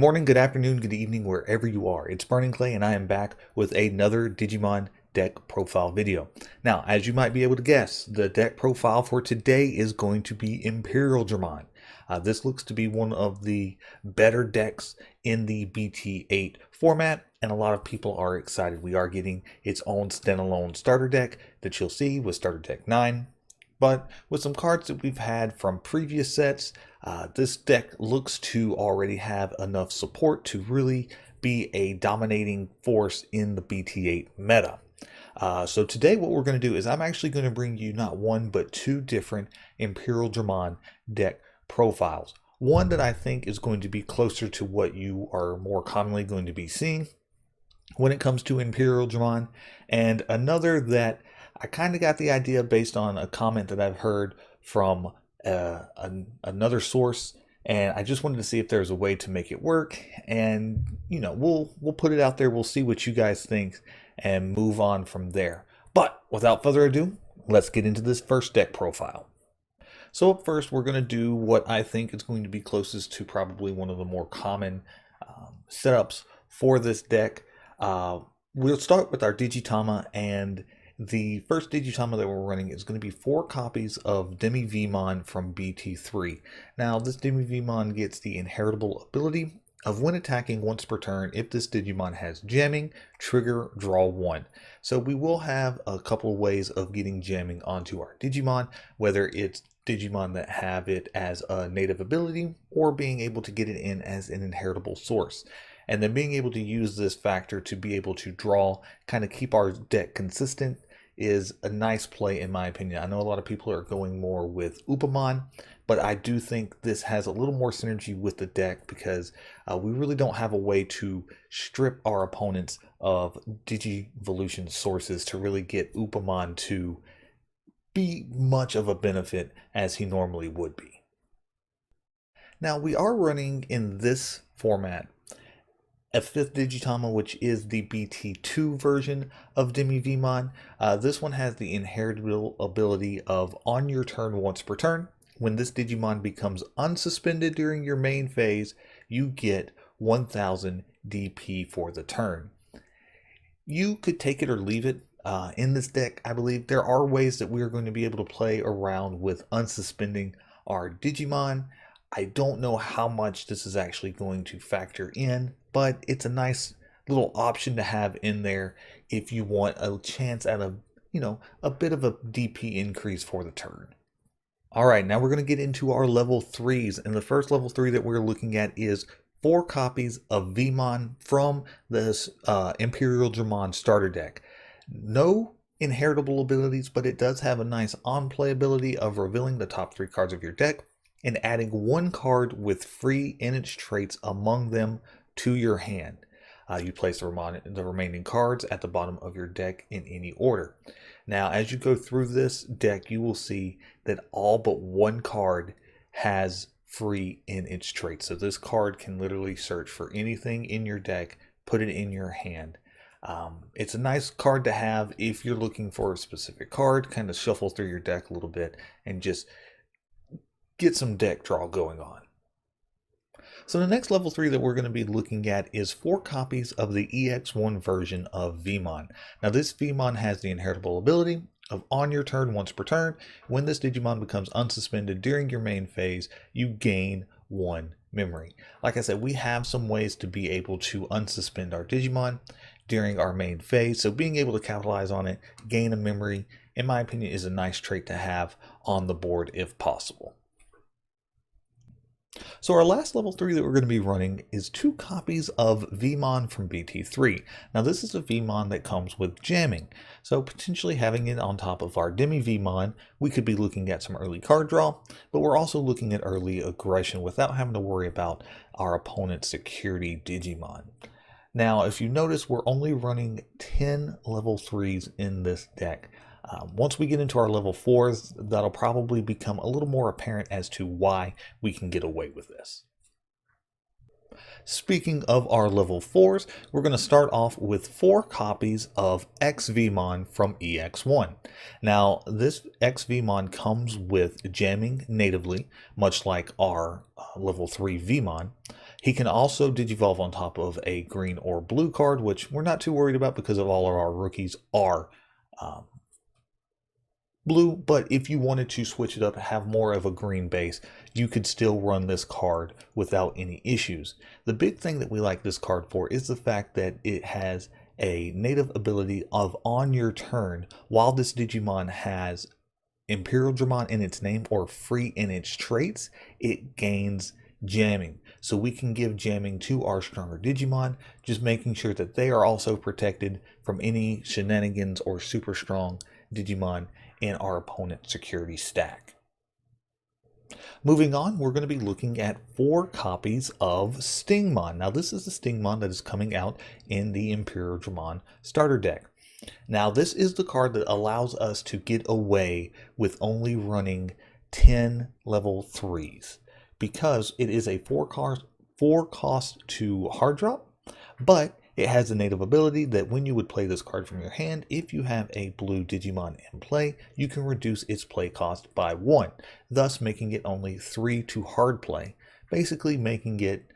morning, good afternoon, good evening, wherever you are. It's Burning Clay, and I am back with another Digimon deck profile video. Now, as you might be able to guess, the deck profile for today is going to be Imperialdramon. This looks to be one of the better decks in the BT8 format, and a lot of people are excited. We are getting its own standalone starter deck that you'll see with Starter Deck 9. But with some cards that we've had from previous sets, this deck looks to already have enough support to really be a dominating force in the BT8 meta. So today what we're going to do is I'm actually going to bring you not one but two different Imperialdramon deck profiles. One that I think is going to be closer to what you are more commonly going to be seeing when it comes to Imperialdramon, and another that I kind of got the idea based on a comment that I've heard from another source, and I just wanted to see if there's a way to make it work. And we'll put it out there. We'll see what you guys think and move on from there. But without further ado, let's get into this first deck profile. So up first, we're going to do what I think is going to be closest to probably one of the more common setups for this deck. We'll start with our Digitama, and the first Digitama that we're running is going to be 4 copies of Xvmon from BT3. Now, this Xvmon gets the inheritable ability of when attacking once per turn, if this Digimon has jamming, trigger, draw 1. So we will have a couple of ways of getting jamming onto our Digimon, whether it's Digimon that have it as a native ability or being able to get it in as an inheritable source. And then being able to use this factor to be able to draw, kind of keep our deck consistent, is a nice play in my opinion. I know a lot of people are going more with Upamon, but I do think this has a little more synergy with the deck because we really don't have a way to strip our opponents of Digivolution sources to really get Upamon to be much of a benefit as he normally would be. Now, we are running in this format a 5th Digitama, which is the BT2 version of Xvmon. This one has the inheritable ability of on your turn once per turn. When this Digimon becomes unsuspended during your main phase, you get 1000 DP for the turn. You could take it or leave it. In this deck, I believe there are ways that we are going to be able to play around with unsuspending our Digimon. I don't know how much this is actually going to factor in, but it's a nice little option to have in there if you want a chance at a bit of a DP increase for the turn. All right, now we're going to get into our level 3s, and the first level 3 that we're looking at is 4 copies of Xvmon from this Imperialdramon starter deck. No inheritable abilities, but it does have a nice on-play ability of revealing the top 3 cards of your deck and adding 1 card with free in its traits among them to your hand. You place the remaining cards at the bottom of your deck in any order. Now, as you go through this deck, you will see that all but 1 card has free in its traits. So this card can literally search for anything in your deck, put it in your hand. It's a nice card to have if you're looking for a specific card, kind of shuffle through your deck a little bit and just get some deck draw going on. So the next level 3 that we're going to be looking at is 4 copies of the EX1 version of Xvmon. Now, this Xvmon has the inheritable ability of on your turn once per turn. When this Digimon becomes unsuspended during your main phase, you gain 1 memory. Like I said, we have some ways to be able to unsuspend our Digimon during our main phase, so being able to capitalize on it, gain a memory, in my opinion, is a nice trait to have on the board if possible. So our last level 3 that we're going to be running is 2 copies of Xvmon from BT3. Now, this is a Xvmon that comes with jamming, so potentially having it on top of our Xvmon, we could be looking at some early card draw, but we're also looking at early aggression without having to worry about our opponent's security Digimon. Now, if you notice, we're only running 10 level 3s in this deck. Once we get into our level 4s, that'll probably become a little more apparent as to why we can get away with this. Speaking of our level 4s, we're going to start off with 4 copies of Xvmon from EX1. Now, this Xvmon comes with jamming natively, much like our level 3 Vmon. He can also digivolve on top of a green or blue card, which we're not too worried about because of all of our rookies are blue. But if you wanted to switch it up and have more of a green base, you could still run this card without any issues. The big thing that we like this card for is the fact that it has a native ability of on your turn, while this Digimon has Imperialdramon in its name or free in its traits, it gains jamming. So we can give jamming to our stronger Digimon, just making sure that they are also protected from any shenanigans or super strong Digimon in our opponent's security stack. Moving on, we're going to be looking at 4 copies of Stingmon. Now this is the Stingmon that is coming out in the Imperialdramon starter deck. Now this is the card that allows us to get away with only running 10 level 3s because it is a 4 cost to hard drop, but it has a native ability that when you would play this card from your hand, if you have a blue Digimon in play, you can reduce its play cost by 1, thus making it only 3 to hard play, basically making it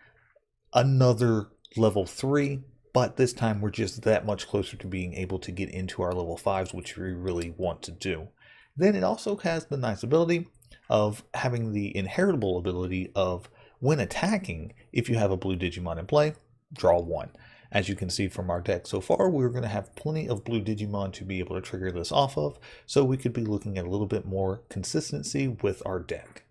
another level 3, but this time we're just that much closer to being able to get into our level 5s, which we really want to do. Then it also has the nice ability of having the inheritable ability of when attacking, if you have a blue Digimon in play, draw 1. As you can see from our deck so far, we're going to have plenty of blue Digimon to be able to trigger this off of, so we could be looking at a little bit more consistency with our deck.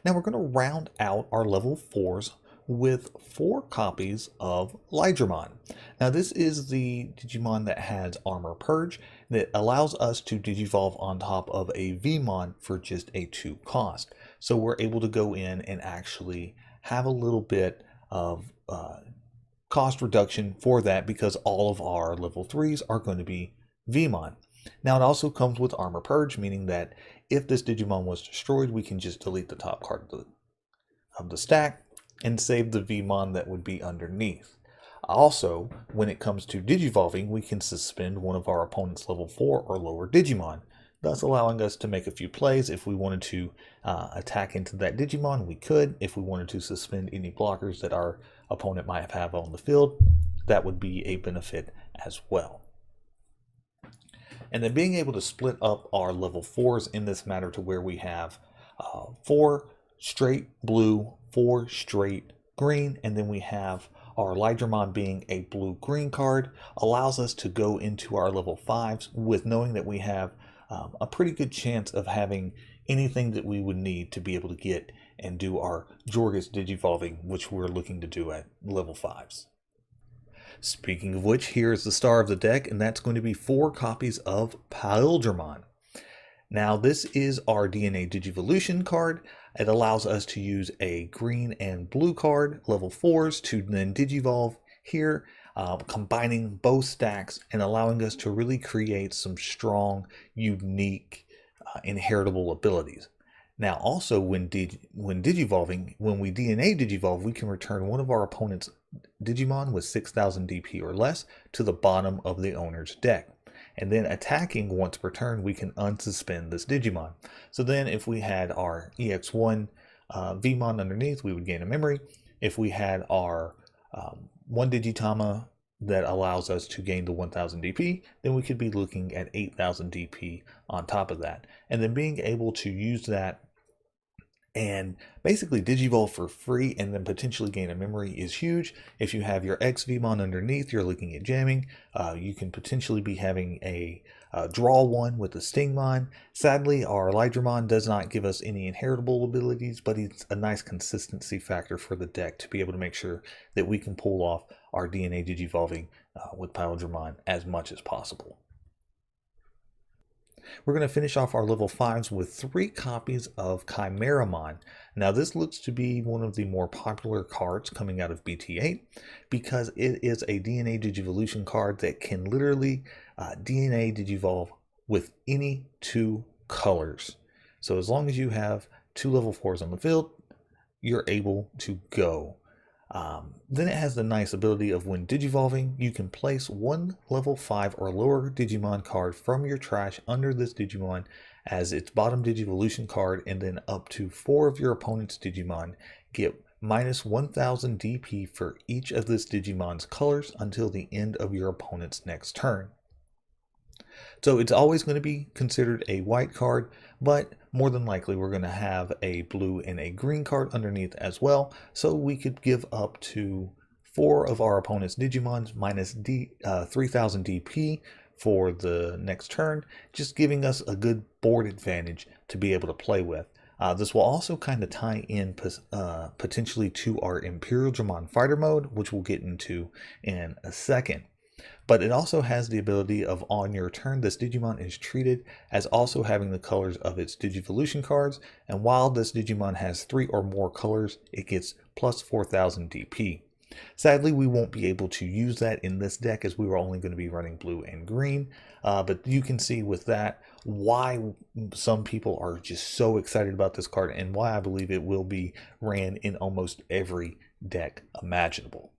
Now we're going to round out our level 4s with 4 copies of Lydramon. Now this is the Digimon that has Armor Purge that allows us to digivolve on top of a Xvmon for just a 2 cost. So we're able to go in and actually have a little bit of cost reduction for that because all of our level 3s are going to be Xvmon. Now it also comes with Armor Purge, meaning that if this Digimon was destroyed, we can just delete the top card of the stack and save the Xvmon that would be underneath. Also, when it comes to digivolving, we can suspend one of our opponent's level 4 or lower Digimon, thus allowing us to make a few plays. If we wanted to attack into that Digimon, we could. If we wanted to suspend any blockers that our opponent might have on the field, that would be a benefit as well. And then being able to split up our level 4s in this matter to where we have 4 straight blue, 4 straight green, and then we have our Lydramon being a blue-green card, allows us to go into our level 5s with knowing that we have a pretty good chance of having anything that we would need to be able to get and do our Jorgus digivolving, which we're looking to do at level 5s. Speaking of which, here is the star of the deck, and that's going to be 4 copies of Imperialdramon. Now this is our DNA Digivolution card. It allows us to use a green and blue card, level 4s, to then digivolve here, combining both stacks and allowing us to really create some strong, unique, inheritable abilities. Now also when digivolving, when we DNA digivolve, we can return one of our opponent's Digimon with 6000 DP or less to the bottom of the owner's deck. And then attacking once per turn, we can unsuspend this Digimon. So then if we had our EX1 Xvmon underneath, we would gain a memory. If we had our 1 Digitama that allows us to gain the 1000 DP, then we could be looking at 8000 DP on top of that. And then being able to use that and basically digivolve for free and then potentially gain a memory is huge. If you have your Xvmon underneath, you're looking at jamming. You can potentially be having a draw 1 with the Stingmon. Sadly, our Lydramon does not give us any inheritable abilities, but it's a nice consistency factor for the deck to be able to make sure that we can pull off our DNA digivolving with Imperialdramon as much as possible. We're going to finish off our level 5s with 3 copies of Chimeramon. Now this looks to be one of the more popular cards coming out of BT8 because it is a DNA Digivolution card that can literally DNA Digivolve with any 2 colors. So as long as you have 2 level 4s on the field, you're able to go. Then it has the nice ability of when digivolving, you can place 1 level 5 or lower Digimon card from your trash under this Digimon as its bottom Digivolution card, and then up to 4 of your opponent's Digimon get minus 1000 DP for each of this Digimon's colors until the end of your opponent's next turn. So it's always going to be considered a white card, but more than likely we're going to have a blue and a green card underneath as well. So we could give up to 4 of our opponent's Digimons minus 3000 DP for the next turn, just giving us a good board advantage to be able to play with. This will also kind of tie in potentially to our Imperialdramon fighter mode, which we'll get into in a second. But it also has the ability of, on your turn, this Digimon is treated as also having the colors of its Digivolution cards, and while this Digimon has 3 or more colors, it gets plus 4000 DP. Sadly, we won't be able to use that in this deck as we were only going to be running blue and green, but you can see with that why some people are just so excited about this card and why I believe it will be ran in almost every deck imaginable.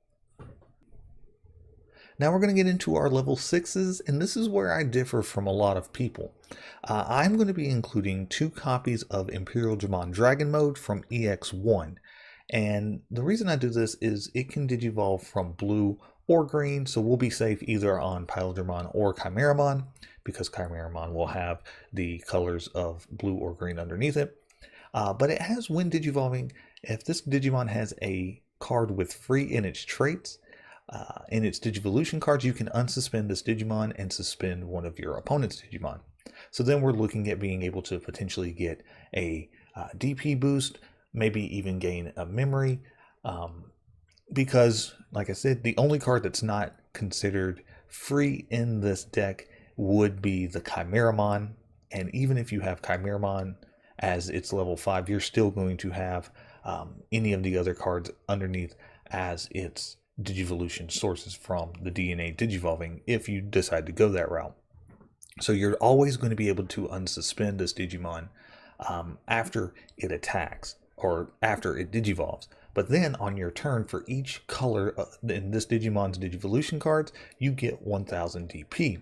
Now we're going to get into our level 6s, and this is where I differ from a lot of people. I'm going to be including 2 copies of Imperialdramon Dragon Mode from EX1. And the reason I do this is it can digivolve from blue or green, so we'll be safe either on Pilodramon or Chimeramon, because Chimeramon will have the colors of blue or green underneath it. But it has, when digivolving, if this Digimon has a card with free in its traits, in its Digivolution cards, you can unsuspend this Digimon and suspend one of your opponent's Digimon. So then we're looking at being able to potentially get a DP boost, maybe even gain a memory, because, like I said, the only card that's not considered free in this deck would be the Chimeramon. And even if you have Chimeramon as its level 5, you're still going to have any of the other cards underneath as its Digivolution sources from the DNA Digivolving if you decide to go that route. So you're always going to be able to unsuspend this Digimon after it attacks or after it Digivolves. But then on your turn, for each color in this Digimon's Digivolution cards, you get 1000 DP.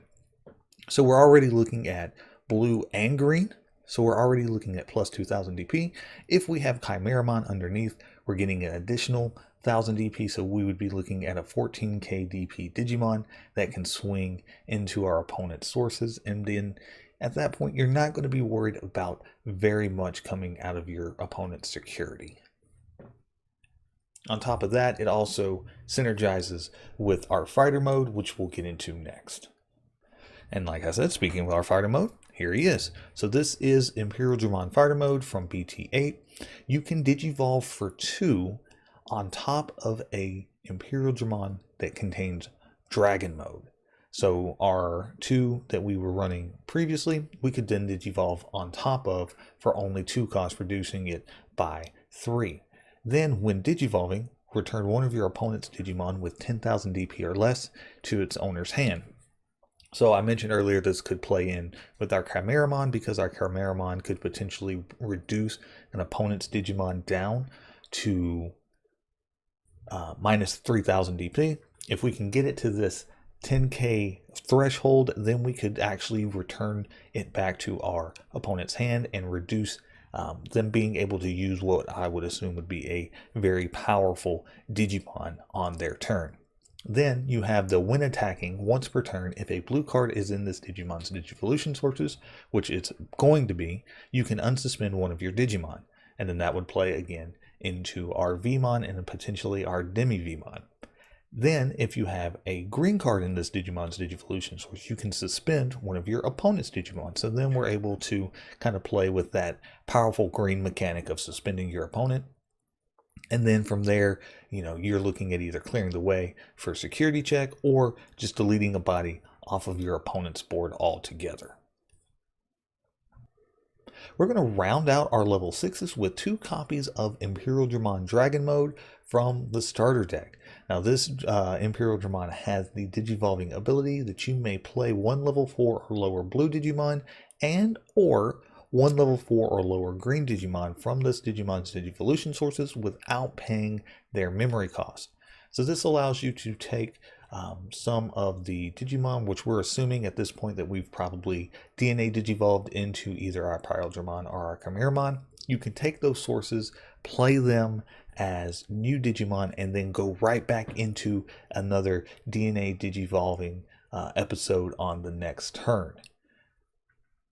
So we're already looking at blue and green. So we're already looking at plus 2000 DP. If we have Chimeramon underneath, we're getting an additional 1000 DP, so we would be looking at a 14k DP Digimon that can swing into our opponent's sources, and then at that point you're not going to be worried about very much coming out of your opponent's security. On top of that, it also synergizes with our fighter mode, which we'll get into next. And like I said, speaking of our fighter mode, here he is. So this is Imperialdramon fighter mode from BT8. You can digivolve for 2 on top of a Imperialdramon that contains Dragon mode. So our 2 that we were running previously, we could then digivolve on top of for only 2 costs, reducing it by 3. Then when digivolving, return one of your opponent's Digimon with 10,000 DP or less to its owner's hand. So I mentioned earlier this could play in with our Chimeramon, because our Chimeramon could potentially reduce an opponent's Digimon down to minus 3000 DP. If we can get it to this 10k threshold, then we could actually return it back to our opponent's hand and reduce them being able to use what I would assume would be a very powerful Digimon on their turn. Then you have the when attacking once per turn, if a blue card is in this Digimon's Digivolution sources, which it's going to be, you can unsuspend one of your Digimon, and then that would play again into our Vmon and potentially our Demi-Vmon. Then if you have a green card in this Digimon's Digivolution source, you can suspend one of your opponent's Digimon. So then we're able to kind of play with that powerful green mechanic of suspending your opponent. And then from there, you're looking at either clearing the way for a security check or just deleting a body off of your opponent's board altogether. We're going to round out our level 6s with 2 copies of Imperialdramon Dragon Mode from the starter deck. Now this Imperialdramon has the Digivolving ability that you may play 1 level 4 or lower blue Digimon and or 1 level 4 or lower green Digimon from this Digimon's Digivolution sources without paying their memory cost. So this allows you to take some of the Digimon, which we're assuming at this point that we've probably DNA Digivolved into either our Pilodramon or our Chimeramon. You can take those sources, play them as new Digimon and then go right back into another DNA Digivolving episode on the next turn.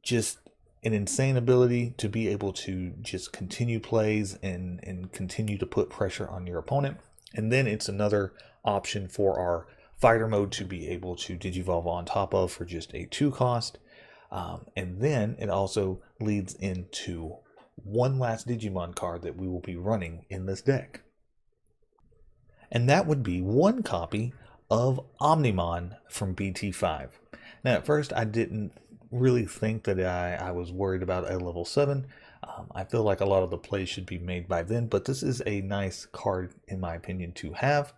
Just an insane ability to be able to just continue plays and continue to put pressure on your opponent. And then it's another option for our fighter mode to be able to Digivolve on top of for just a 2 cost. And then it also leads into one last Digimon card that we will be running in this deck. And that would be one copy of Omnimon from BT5. Now at first I didn't really think that I was worried about a level 7. I feel like a lot of the plays should be made by then, but this is a nice card in my opinion to have.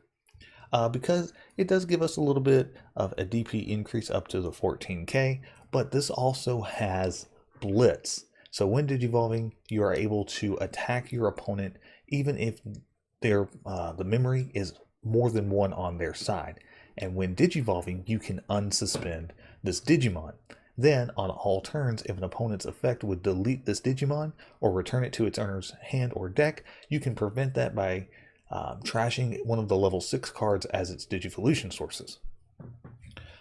Because it does give us a little bit of a DP increase up to the 14k, but this also has Blitz. So when Digivolving, you are able to attack your opponent even if the memory is more than one on their side. And when Digivolving, you can unsuspend this Digimon. Then, on all turns, if an opponent's effect would delete this Digimon or return it to its owner's hand or deck, you can prevent that by trashing one of the level 6 cards as its Digivolution sources.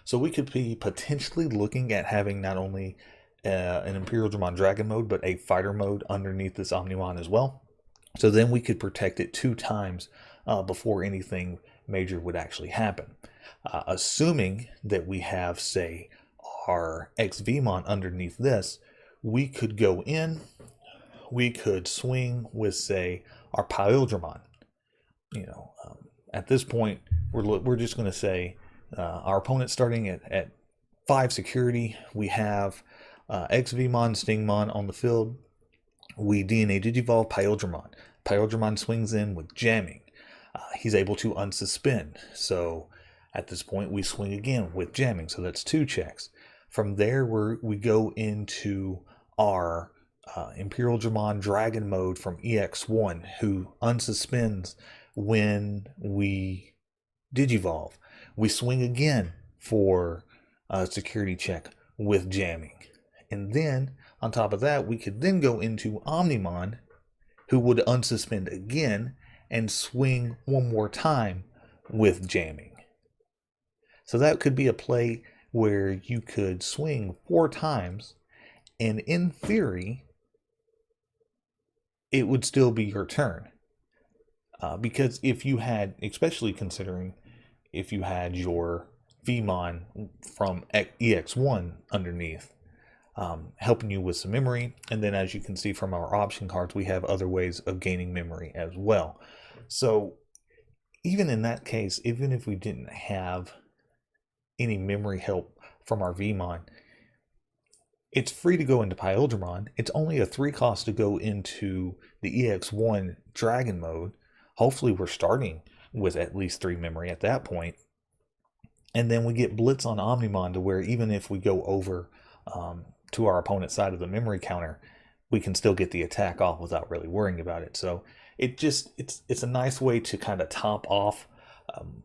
So we could be potentially looking at having not only an Imperialdramon Dragon mode, but a fighter mode underneath this Omnimon as well. So then we could protect it 2 times before anything major would actually happen. Assuming that we have, say, our Xvmon underneath this, we could go in, we could swing with, say, our Imperialdramon. At this point, we're just going to say our opponent starting at 5 security. We have Xvmon, Stingmon on the field. We DNA Digivolve Imperialdramon. Imperialdramon swings in with jamming. He's able to unsuspend. So at this point, we swing again with jamming. So that's 2 checks. From there, we go into our Imperialdramon Dragon mode from EX1, who unsuspends when we Digivolve. We swing again for a security check with jamming. And then, on top of that, we could then go into Omnimon, who would unsuspend again and swing one more time with jamming. So that could be a play where you could swing 4 times, and in theory, it would still be your turn. Because if you had, especially considering if you had your Xvmon from EX1 underneath, helping you with some memory, and then as you can see from our option cards, we have other ways of gaining memory as well. So even in that case, even if we didn't have any memory help from our Xvmon, it's free to go into Imperialdramon. It's only a 3 cost to go into the EX1 Dragon mode. Hopefully we're starting with at least 3 memory at that point. And then we get Blitz on Omnimon to where even if we go over to our opponent's side of the memory counter, we can still get the attack off without really worrying about it. So it's a nice way to kind of top off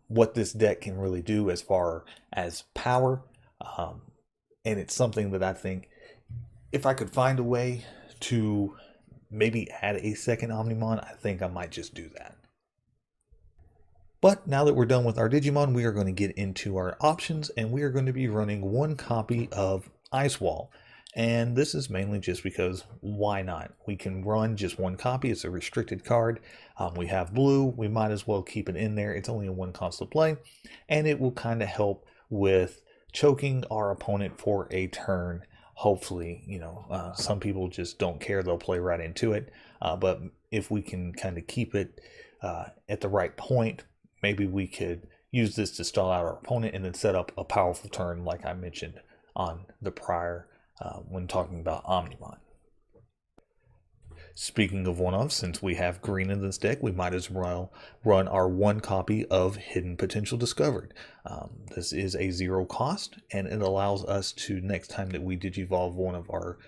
what this deck can really do as far as power. And it's something that I think if I could find a way to maybe add a second Omnimon, I think I might just do that. But now that we're done with our Digimon, we are going to get into our options, and we are going to be running 1 copy of Ice Wall. And this is mainly just because why not? We can run just 1 copy. It's a restricted card. We have blue. We might as well keep it in there. It's only a 1 cost to play, and it will kind of help with choking our opponent for a turn. Hopefully, some people just don't care. They'll play right into it. But if we can kind of keep it at the right point, maybe we could use this to stall out our opponent and then set up a powerful turn like I mentioned on the prior when talking about Omnimon. Speaking of one-offs, since we have green in this deck, we might as well run our 1 copy of Hidden Potential Discovered. This is a 0 cost, and it allows us to, next time that we Digivolve one of our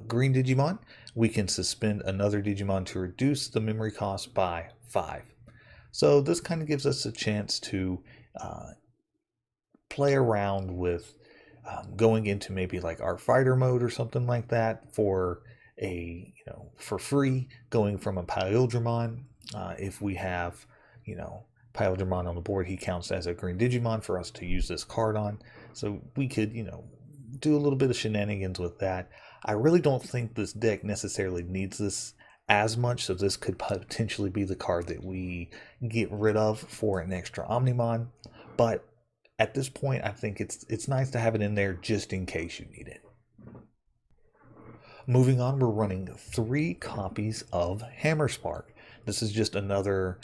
green Digimon, we can suspend another Digimon to reduce the memory cost by 5. So this kind of gives us a chance to play around with going into maybe like our fighter mode or something like that for for free, going from a Imperialdramon If we have, you know, Imperialdramon on the board, he counts as a green Digimon for us to use this card on. So we could, you know, do a little bit of shenanigans with that. I really don't think this deck necessarily needs this as much, so this could potentially be the card that we get rid of for an extra Omnimon. But at this point, I think it's nice to have it in there just in case you need it. Moving on, we're running 3 copies of Hammerspark. This is just another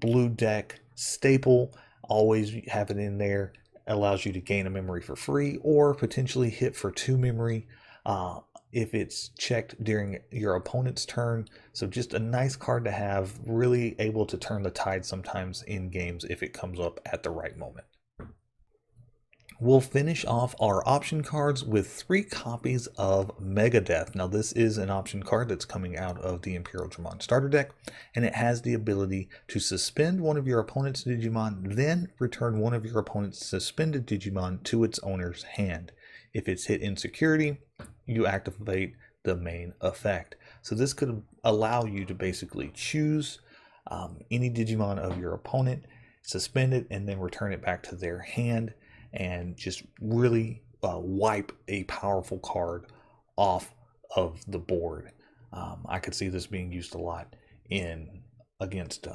blue deck staple. Always have it in there. Allows you to gain a memory for free or potentially hit for 2 memory if it's checked during your opponent's turn. So just a nice card to have, really able to turn the tide sometimes in games if it comes up at the right moment. We'll finish off our option cards with 3 copies of Megadeth. Now this is an option card that's coming out of the Imperialdramon starter deck, and it has the ability to suspend one of your opponent's Digimon, then return one of your opponent's suspended Digimon to its owner's hand. If it's hit in security, you activate the main effect. So this could allow you to basically choose any Digimon of your opponent, suspend it, and then return it back to their hand, and just really wipe a powerful card off of the board. I could see this being used a lot in against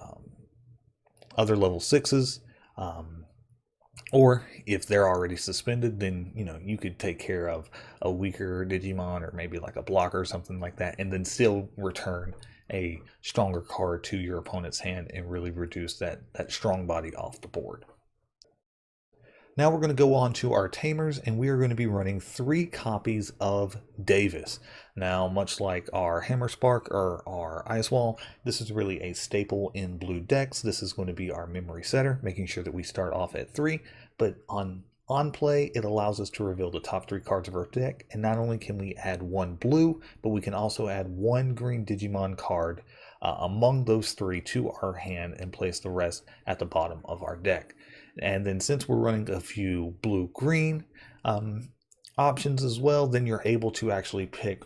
other level 6s, or if they're already suspended, then you know you could take care of a weaker Digimon or maybe like a blocker or something like that, and then still return a stronger card to your opponent's hand and really reduce that strong body off the board. Now we're going to go on to our Tamers, and we are going to be running 3 copies of Davis. Now, much like our Hammerspark or our Ice Wall, this is really a staple in blue decks. This is going to be our memory setter, making sure that we start off at 3, but on play, it allows us to reveal the top 3 cards of our deck, and not only can we add 1 blue, but we can also add 1 green Digimon card among those 3 to our hand and place the rest at the bottom of our deck. And then since we're running a few blue-green options as well, then you're able to actually pick,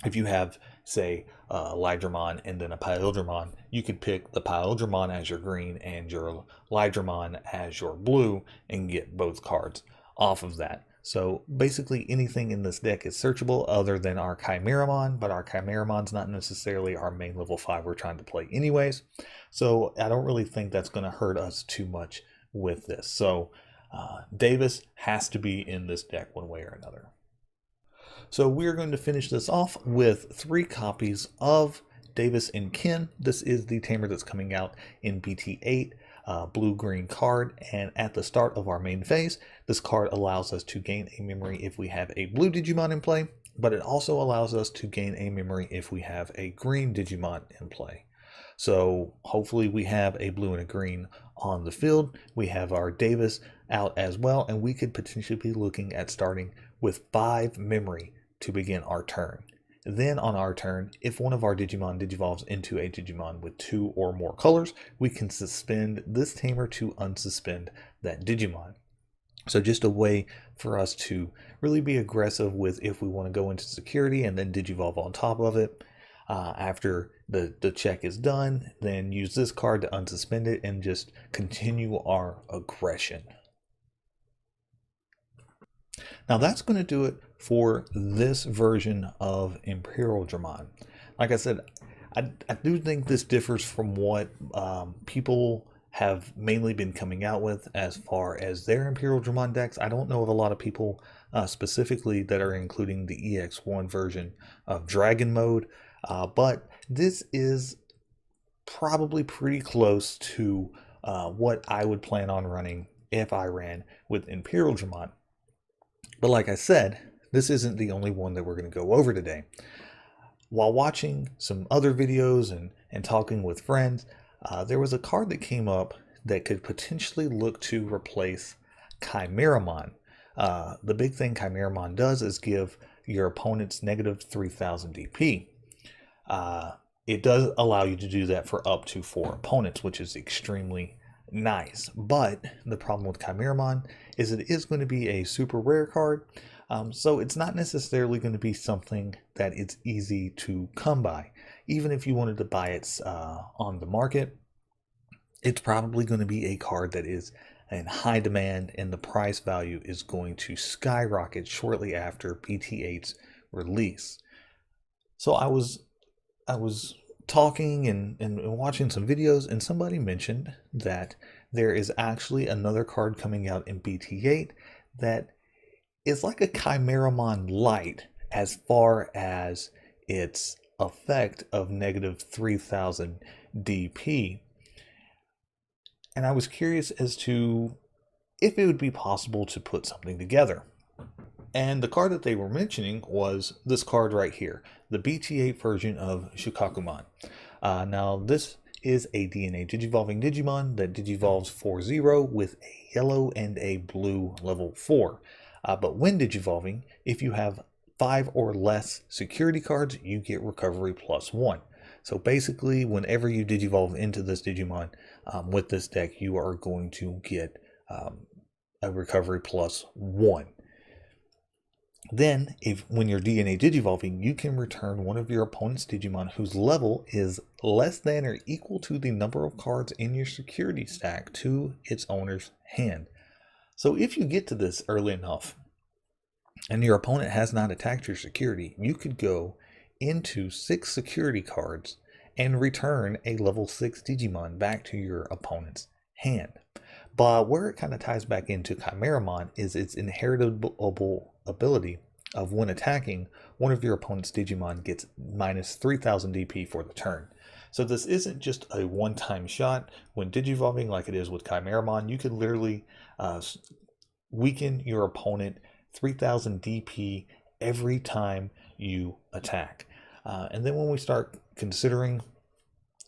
if you have, say, Lydramon and then a Imperialdramon, you could pick the Imperialdramon as your green and your Lydramon as your blue and get both cards off of that. So basically anything in this deck is searchable other than our Chimeramon, but our Chimeramon's not necessarily our main level 5 we're trying to play anyways. So I don't really think that's going to hurt us too much with this. So Davis has to be in this deck one way or another. So we're going to finish this off with 3 copies of Davis and Kin. This is the Tamer that's coming out in BT8 blue-green card, and at the start of our main phase, this card allows us to gain a memory if we have a blue Digimon in play, but it also allows us to gain a memory if we have a green Digimon in play. So hopefully we have a blue and a green on the field. We have our Davis out as well, and we could potentially be looking at starting with 5 memory to begin our turn. Then on our turn, if one of our Digimon digivolves into a Digimon with 2 or more colors, we can suspend this Tamer to unsuspend that Digimon. So just a way for us to really be aggressive with if we want to go into security and then digivolve on top of it. After the check is done, then use this card to unsuspend it and just continue our aggression. Now that's going to do it for this version of Imperialdramon. Like I said, I do think this differs from what people have mainly been coming out with as far as their Imperialdramon decks. I don't know of a lot of people specifically that are including the EX1 version of Dragon Mode. But this is probably pretty close to what I would plan on running if I ran with Imperialdramon. But like I said, this isn't the only one that we're going to go over today. While watching some other videos and talking with friends, there was a card that came up that could potentially look to replace Chimeramon. The big thing Chimeramon does is give your opponents negative 3000 DP. It does allow you to do that for up to 4 opponents, which is extremely nice. But the problem with Chimeramon is it is going to be a super rare card. So it's not necessarily going to be something that it's easy to come by. Even if you wanted to buy it on the market, it's probably going to be a card that is in high demand, and the price value is going to skyrocket shortly after BT8's release. So I was talking and watching some videos, and somebody mentioned that there is actually another card coming out in BT8 that is like a Chimeramon light as far as its effect of negative 3000 DP. And I was curious as to if it would be possible to put something together. And the card that they were mentioning was this card right here, the BT8 version of Shikakumon. Now, this is a DNA Digivolving Digimon that Digivolves 4-0 with a yellow and a blue level 4. But when Digivolving, if you have 5 or less security cards, you get recovery +1. So basically, whenever you Digivolve into this Digimon with this deck, you are going to get a recovery +1. Then, when you're DNA Digivolving, you can return one of your opponent's Digimon whose level is less than or equal to the number of cards in your security stack to its owner's hand. So if you get to this early enough, and your opponent has not attacked your security, you could go into 6 security cards and return a level 6 Digimon back to your opponent's hand. But where it kind of ties back into Chimeramon is its inheritable ability of when attacking, one of your opponent's Digimon gets minus 3000 DP for the turn. So this isn't just a one-time shot. When Digivolving like it is with Chimeramon, you could literally weaken your opponent 3000 DP every time you attack. And then when we start considering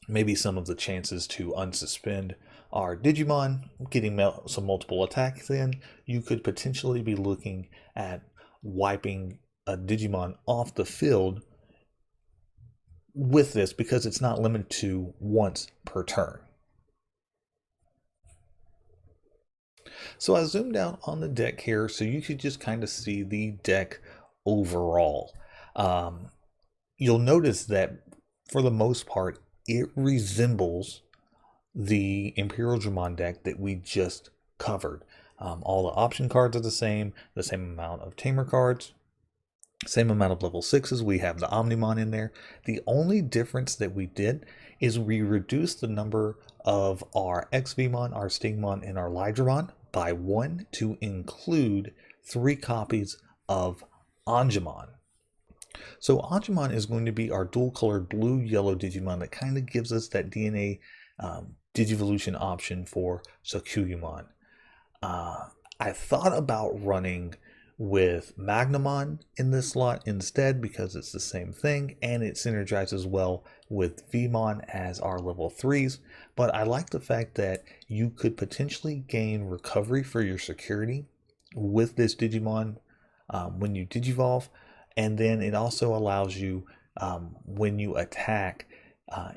maybe some of the chances to unsuspend our Digimon, getting some multiple attacks in, you could potentially be looking at wiping a Digimon off the field with this, because it's not limited to once per turn. So I zoomed out on the deck here so you could just kind of see the deck overall. You'll notice that for the most part, it resembles the Imperialdramon deck that we just covered. All the option cards are the same amount of Tamer cards, same amount of level 6s. We have the Omnimon in there. The only difference that we did is we reduced the number of our Xvmon, our Stingmon, and our Lydramon by 1 to include 3 copies of Angemon. So Angemon is going to be our dual-colored blue-yellow Digimon that kind of gives us that DNA Digivolution option for Sakuyumon. I thought about running with Magnamon in this slot instead, because it's the same thing and it synergizes well with Xvmon as our level 3s, but I like the fact that you could potentially gain recovery for your security with this Digimon when you Digivolve, and then it also allows you when you attack,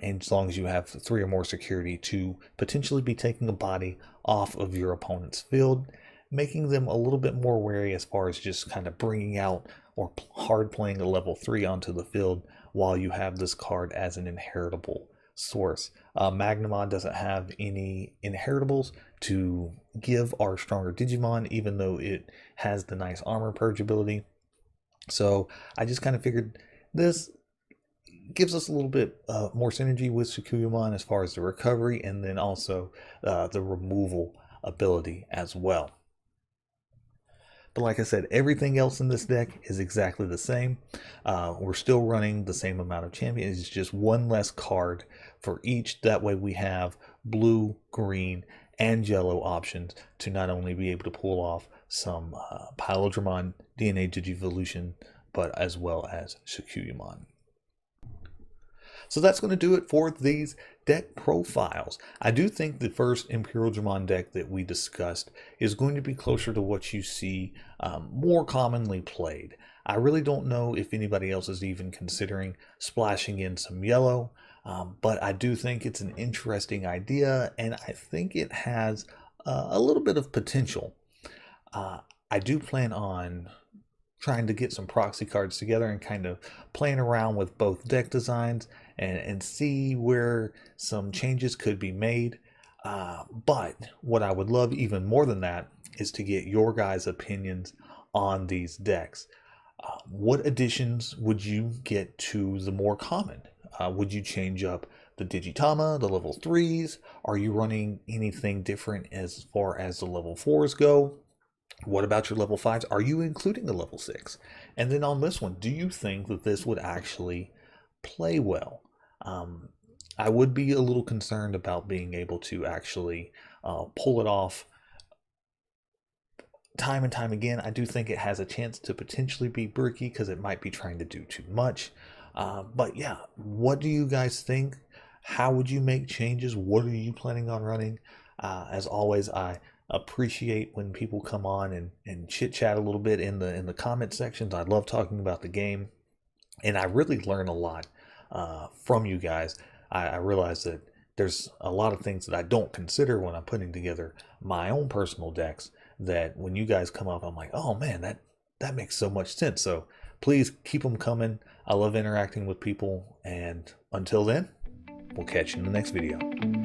and as long as you have 3 or more security, to potentially be taking a body off of your opponent's field, making them a little bit more wary as far as just kind of bringing out or hard playing a level 3 onto the field while you have this card as an inheritable source. Magnamon doesn't have any inheritables to give our stronger Digimon, even though it has the nice armor purge ability. So I just kind of figured this gives us a little bit more synergy with Sakuyumon as far as the recovery, and then also the removal ability as well. But like I said, everything else in this deck is exactly the same. We're still running the same amount of champions. It's just one less card for each. That way we have blue, green, and yellow options to not only be able to pull off some Pilodramon DNA Digivolution, but as well as Sakuyumon. So that's going to do it for these deck profiles. I do think the first Imperialdramon deck that we discussed is going to be closer to what you see more commonly played. I really don't know if anybody else is even considering splashing in some yellow, but I do think it's an interesting idea, and I think it has a little bit of potential. I do plan on trying to get some proxy cards together and kind of playing around with both deck designs and see where some changes could be made. But what I would love even more than that is to get your guys' opinions on these decks. What additions would you get to the more common? Would you change up the Digitama, the level 3s? Are you running anything different as far as the level 4s go? What about your level 5s? Are you including the level 6? And then on this one, do you think that this would actually play well? I would be a little concerned about being able to actually pull it off time and time again. I do think it has a chance to potentially be bricky because it might be trying to do too much. But yeah, what do you guys think? How would you make changes? What are you planning on running? As always, I appreciate when people come on and chit chat a little bit in the comment sections. I love talking about the game, and I really learn a lot from you guys. I realize that there's a lot of things that I don't consider when I'm putting together my own personal decks, that when you guys come up, I'm like, oh man, that makes so much sense. So please keep them coming. I love interacting with people, and until then, we'll catch you in the next video.